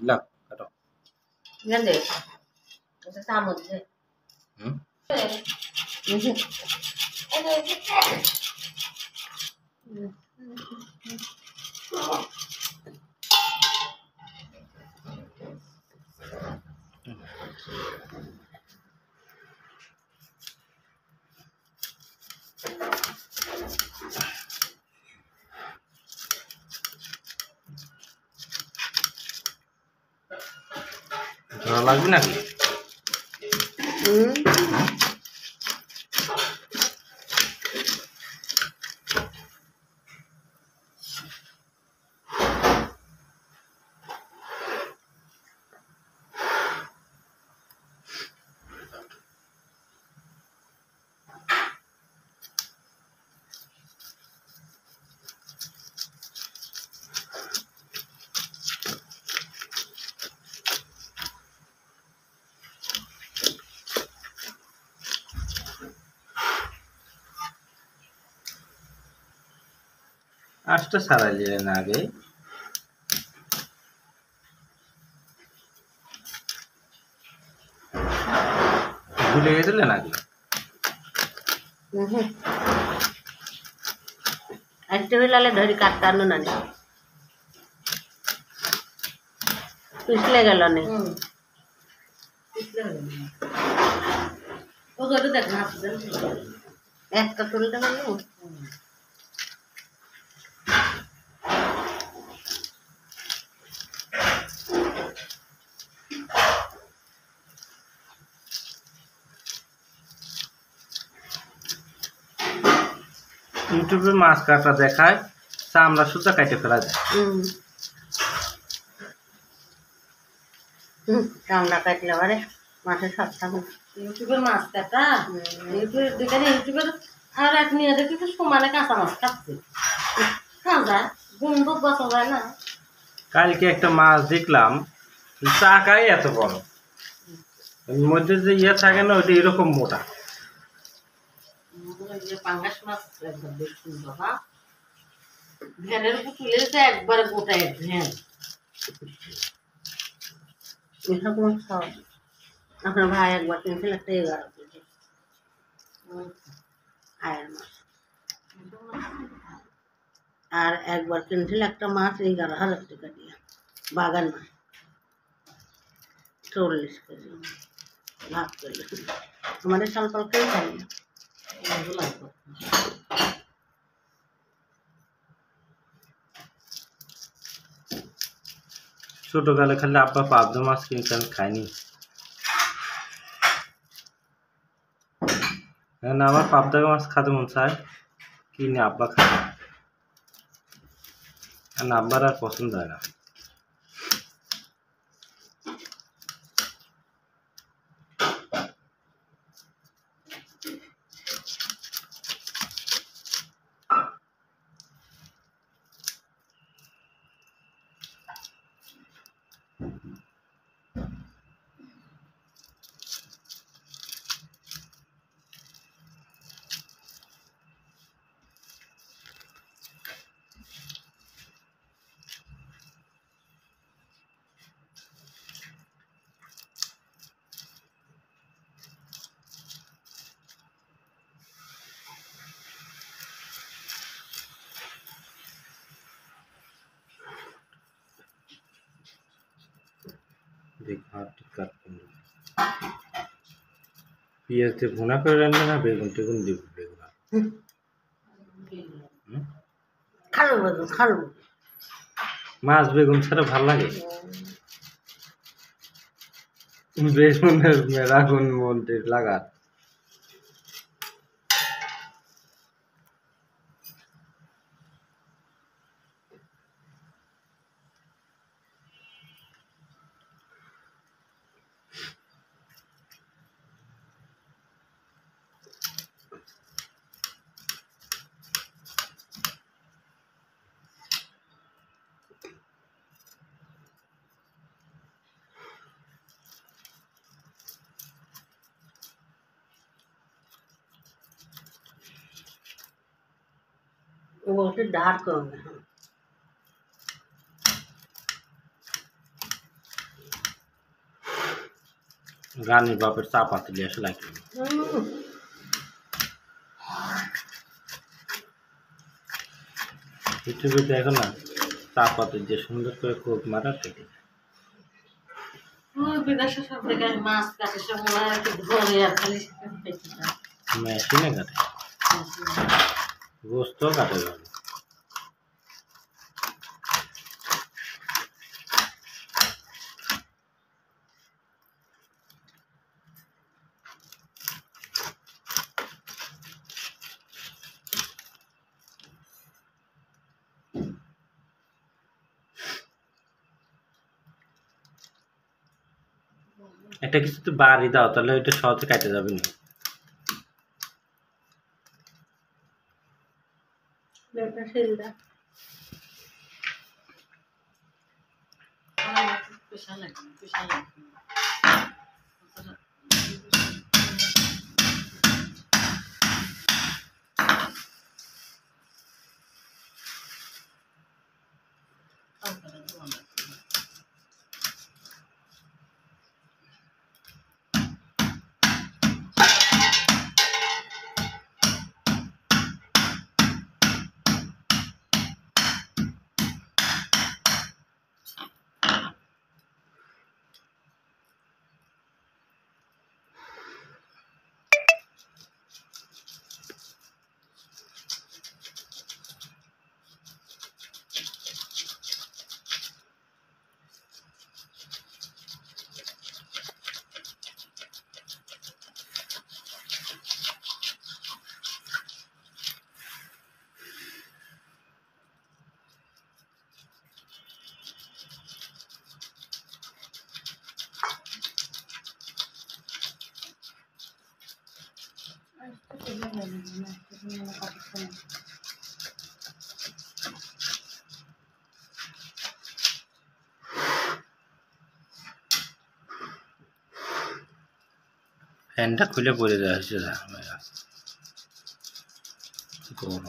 লাগ কাটো গেন্দে এটা চামচ দে ধরা লাগবে নাকি আজটা সারাইলেন আগে ভুলে গেছিলেন আগে একটা বেলালে ধরি কাটতানো না পিছলে গেল নে একটা তুলতে পারলো ইউটিউবে মাছ কাটা দেখায় চামড়া সুতা কাটে ফেলা যায় চামড়া কাটলে পারে মাছের সপ্তাহ ইউটিউবের মাছ কাটা ইউটিউবের দিকে ইউটিউবের আর এক নিয়ে দেখি তো সমানে কাঁচা মাছ খাচ্ছে খাওয়া গন্ধ বসা যায় না কালকে একটা মাছ দেখলাম চাকাই এত বড় মধ্যে যে ইয়ে থাকে না ওইটা এরকম মোটা পাঙ্গাস মাছ একবার দেখুন বাবা ভ্যানের উপর তুলে দিতে একবারে গোটা এক ভ্যান এরকম খাওয়া আপনার ভাই একবার কিনছিল একটা 11 কেজি আয়ের মাছ আর একবার কিনছিল একটা মাছ 11,000 টাকা দিয়ে বাগান মাছ 40 কেজি ভাগ করলে আমাদের সাল পালকেই খাই না ছোটকালে খালি আব্বা পাবদা মাছ কিনতেন খাইনি না আমার পাবদা মাছ খেতে মন চায় কিনে আব্বা খায় আর আব্বার আর পছন্দ হয় না পেঁয়াজ দিয়ে ভুনা করে রান্না না বেগুন টেগুন দিব বেগুন খালো মাছ বেগুন ছাড়া ভাল লাগে বেগুনের মেলাগুন মন্দির লাগা वो डार्क होगा রানীর বাপের চা পাতিলি আসে লাগবে ইউটিউবে দেখো না চা পাতিল যে সুন্দর করে কোপ মারা থেকে বিদেশে সব জায়গায় মাছ কাটে সব মনে হয় কি ধরে আর খালি মেশিনে কাটে গোস্ত কাটে ভালো এটা কিছু তো বাড়ি দাও তাহলে ওইটা সহজে কাটে যাবে না ফ্যানটা খুলে পড়ে দেওয়া হয়েছে গরম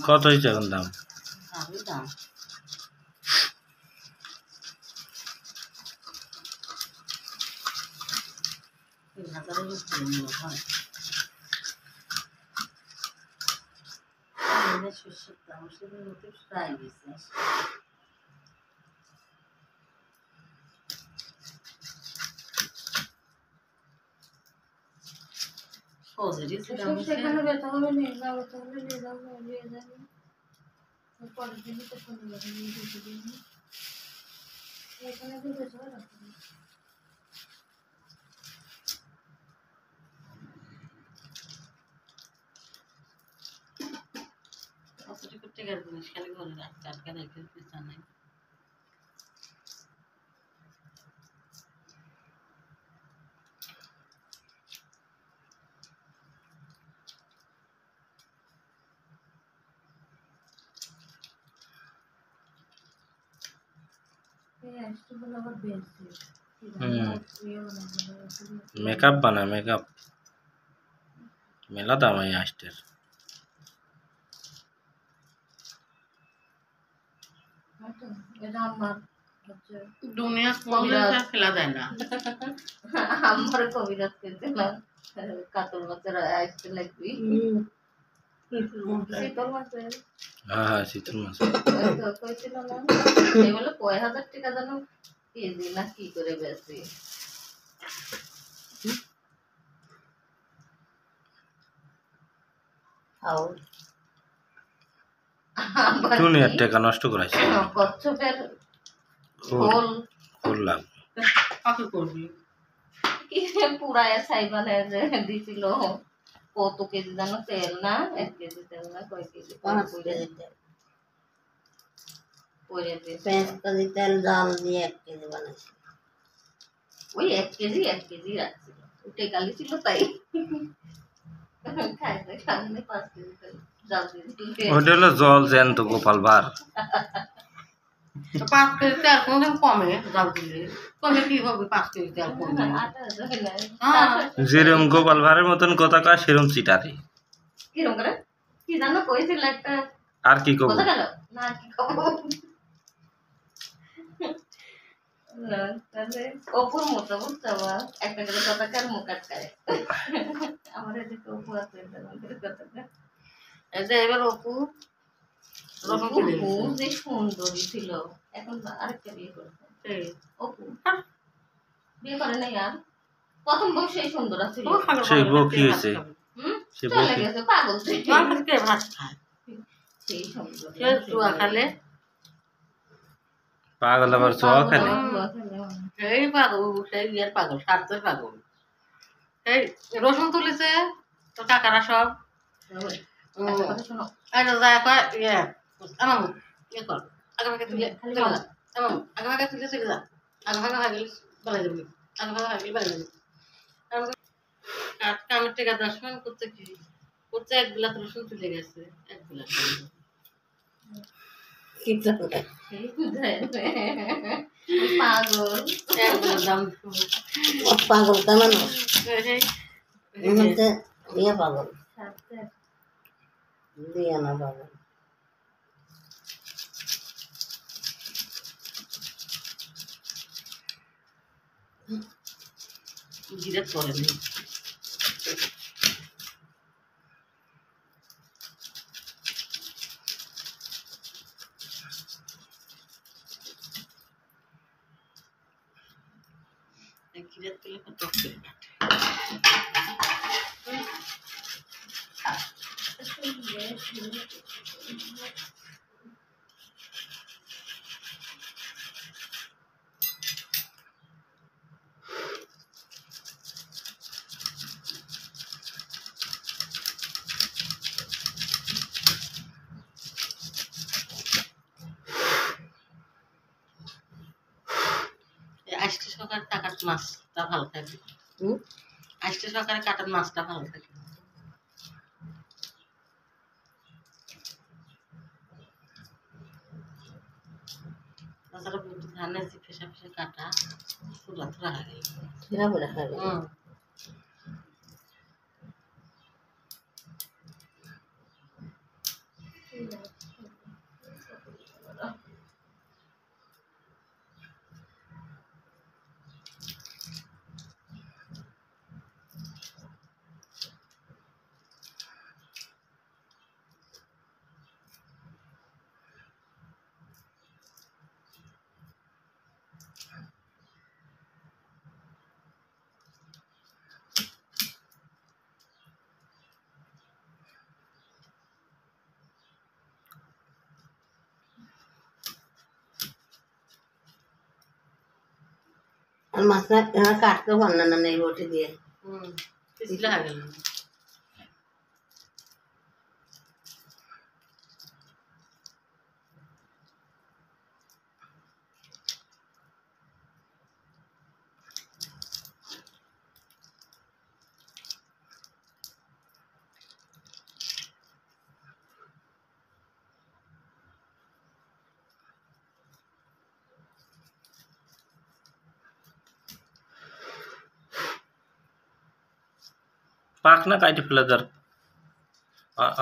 কত হয়েছে এখন দাম সেখানে বেচা হলে নিয়ে যাবো তাহলে নিয়ে যাবো নিয়ে যাবো পরের দিনই তো শনিবার এখানে তো বেচা হয় করতে গেলে জিনিস খালি ঘরে রাখতে আটকা রেখে পেঁচা নাই মেকআপ বানা মেকআপ মেলা দাম এই আসতের দুনিয়া খেলা যায় না আমার কবিরাজ করছিলাম কাতল মাছের আসতে লাগবি শীতল মাছের হ্যাঁ শীতল মাছ কইছিল না এই বলে 5000 টাকা জানো কেজি না কি করে বেশি আও দুনিয়ার টাকা নষ্ট করাইছে কচ্ছপের খোল খোল লাগ কাকে করবি কি পুরায়া ছাইবানে দিছিল কত কেজি জানো তেল না 1 কেজি তেল না কয় কেজি 5 কেজি তেল পরে দিয়ে 5 কেজি তেল জাল দিয়ে 1 কেজি বানাইছি ওই 1 কেজি রাখছিল উঠে গালি ছিল তাই খাইতে সামনে 5 কেজি তেল জাল দিলে ওটা হলো জল জ্যান্ত গোপাল ভাঁড়। 5 কেজি তেল কোনদিন কমে জাল দিলে কমে কি হবে 5 কেজি তেল কমে হ্যাঁ যেরকম গোপাল ভাঁড়ের মতন কথা কয় সেরকম চিটারি। কিরম করে কি জানো কইছিল একটা আর কি কব? কথা গেল না কি কব তাহলে অপুর মতো বুঝতে পারবা একটা করে কথা কার মুখ আটকায় আমার এদিকে অপু আছে কথা এই যে এবার অপু অপু যে সুন্দরী ছিল এখন আরেকটা বিয়ে করেছে অপু বিয়ে করে নাই আর প্রথম বউ সেই সুন্দর ছিল সেই বউ কি হয়েছে? সে বউ চলে কি? গেছে পাগল থেকে ভাত খায় সেই সুন্দর জুয়া খালে পাগল আবার জোয়া খেলে? সেই পাগল সেই ইয়ের পাগল স্বার্থের পাগল এই রসুন তুলেছে তো কাকারা সব আগে ভাগে তুলে আগে ভাগে তুলে চলে যা আগে ভাগে ভাগে বলে যাবি আগে ভাগে ভাগে বলে যাবি কামের টেকা 10 মান করতে কি করতে 1 বিলাত রসুন তুলে গেছে 1 বিলাত পাগল পাগল কেমন ইয়ে পাগল দিয়ে না পাগল জিরে করে নেই জিরে তুলে কত করে আজকে সকালে টাকার মাছটা ভালো থাকে আজকে সকালে কাটার মাছটা ভালো থাকে তাছাড়া ধানের যে ফেসা ফেসা কাটা পুরা থোড়া হয়ে গেল আর মাছটা কাটতে পারল না এই বটি দিয়ে পিছলা হয়ে গেল পাখনা কাটে ফেলা যার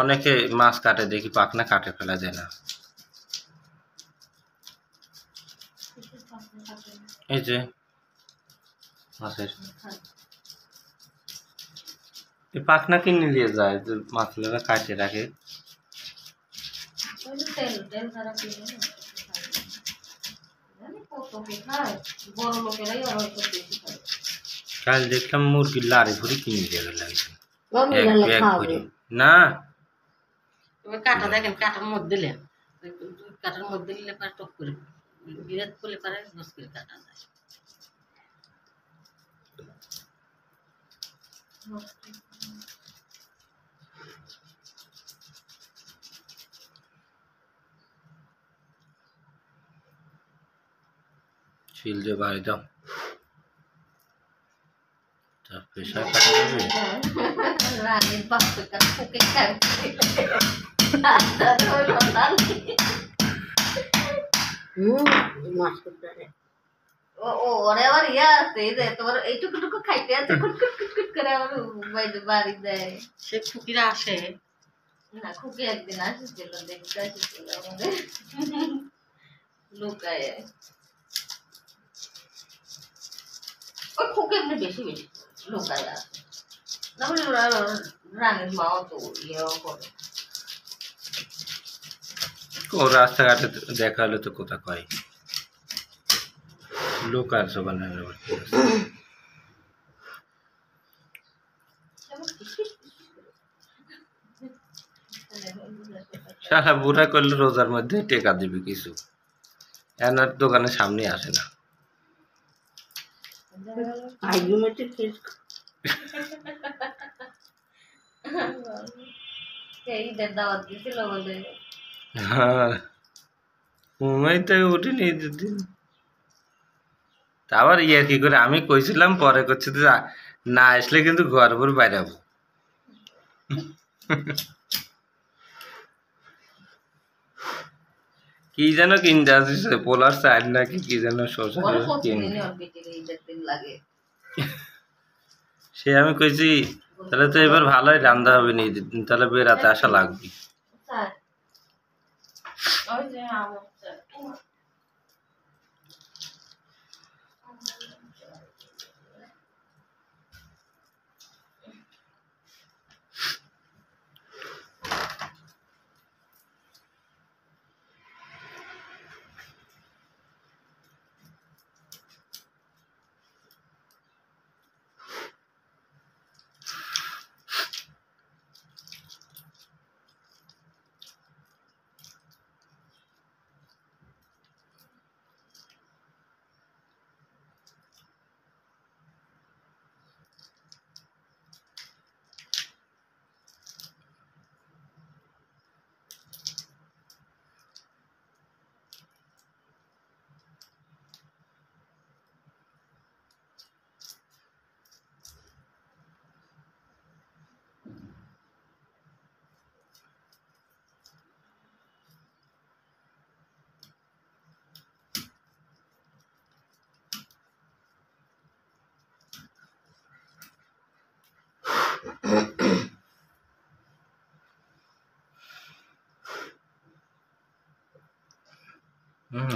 অনেকে মাছ কাটে দেখি পাখনা কাটে ফেলা যায় না এই যে মাছের এই পাখনা কিনে নিয়ে যায় যে মাছগুলো কাটে রাখে কাল দেখলাম মুরগির লাড়ি ভরি কিনে দিয়ে লাগছে না তুমি কাটা দেখেন কাটার মধ্যে দিলে কাটার মধ্যে দিলে পারে টক করে বিরাট করলে পারে ঘষ করে কাটা যায় শিল দিয়ে বাড়ি দাও তা পেশা কাটা যাবে রানীর বাচ্চা পোকে খায় মাছ করতে ওরে আবার ইয়া আছে যে তোমার এইটুকু টুকু খাইতে আছে কুটকুট করে আমার বাড়ি দেয় সে খুকিরা আসে না খুকি একদিন আসছিল দেখতে আসছিল আমাদের লুকায় ওই খুকি এমনি বেশি বেশি লুকায় আসে তারপরে রানীর মাও তো ইয়েও করে ও রাস্তাঘাটে দেখা হলে তো কথা কয় লোক আর সবানের সারা বুড়া করলে রোজার মধ্যে টেকা দিবে কিছু এনার দোকানের সামনে আসে না দাওয়াত দিছিল বলে হ্যাঁ ঘুমাই তো উঠিনি ঈদের দিন আবার ইয়ে কি করে আমি কইছিলাম পরে করছি তো না আসলে কিন্তু ঘর ভর বাইরাবো কি যেন কিনতে আসিস পোলার চাল নাকি কি যেন শসা সে আমি কইছি তাহলে তো এবার ভালোই রান্না হবে নি ঈদের দিন তাহলে বেরাতে আসা লাগবে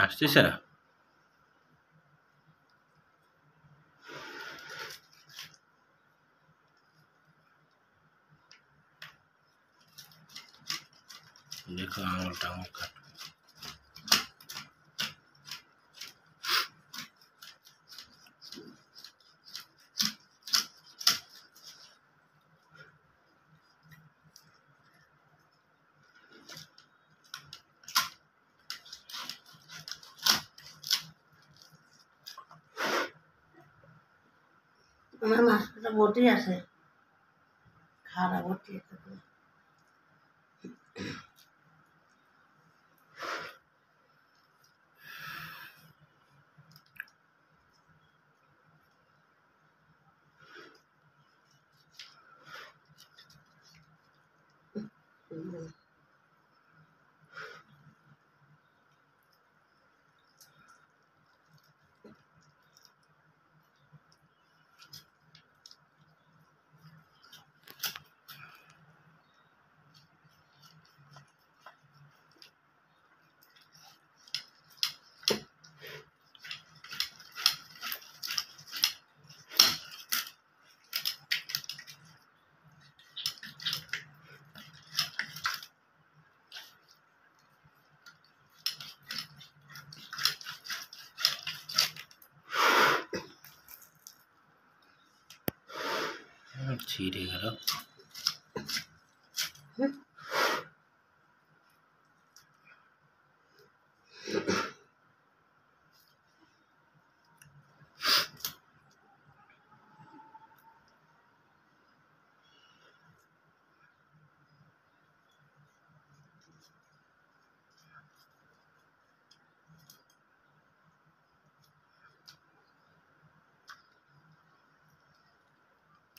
আসছিস দেখো আঙুলটা আমার কাট আমার মাছটা বটি আছে খাওয়া বটি ছিঁড়ে গেল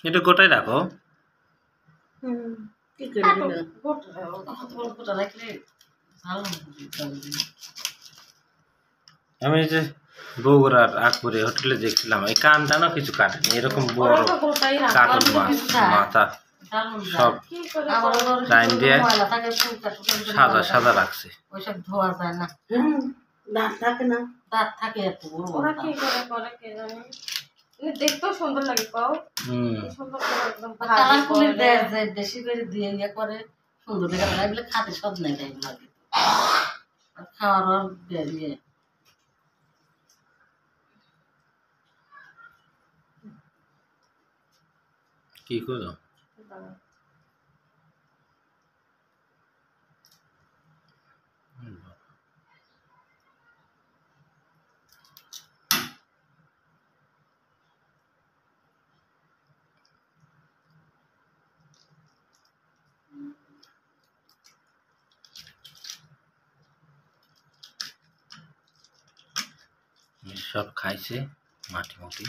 এটা গোটাই রাখো কি করে দিবে গোটা রাখলে ভালো আমি যে বগুড়ার আকবরে হোটেলে দেখছিলাম এই কানটা না কিছু কাটেনি এরকম বড় কাটল মাছ মাথা সব লাইন দিয়ে সাদা সাদা রাখছে ওইসব ধোয়া যায় না দাঁত থাকে না দাঁত থাকে এত বড় ওরা কি করে কে জানে দেখতেও সুন্দর লাগে পাও সুন্দর করে একদম ভালো করে দেয় বেশি করে দিয়ে ইয়ে করে সুন্দর লাগে লাগলে খাতে সব নাই টাইম লাগে আর খাওয়ার আর দিয়ে কি করো সব খাইছে মাটি মাটি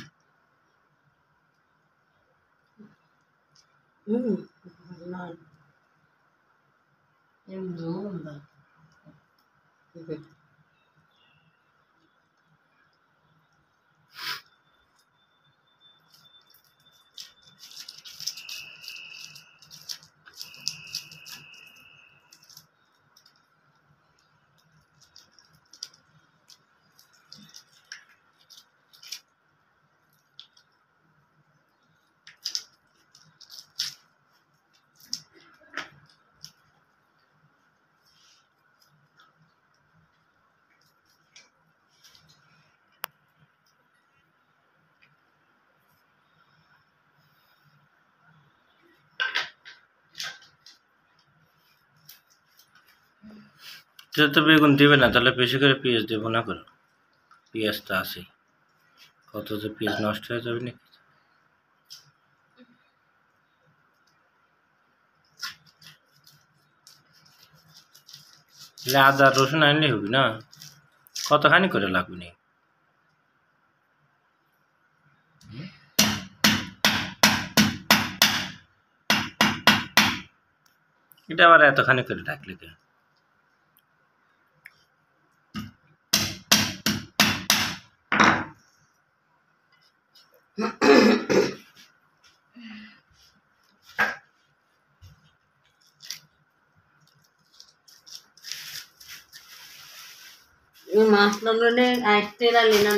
তো বেগুন দিবে না তাহলে বেশি করে পেঁয়াজ দেবো না করো পেঁয়াজটা আছে কত যে পেঁয়াজ নষ্ট হয়ে যাবে নাকি আদা রসুন আনলে হবে না কতখানি করে লাগবে না এটা আবার এতখানি করে রাখলে কে মাছ ললে আইতে লালি না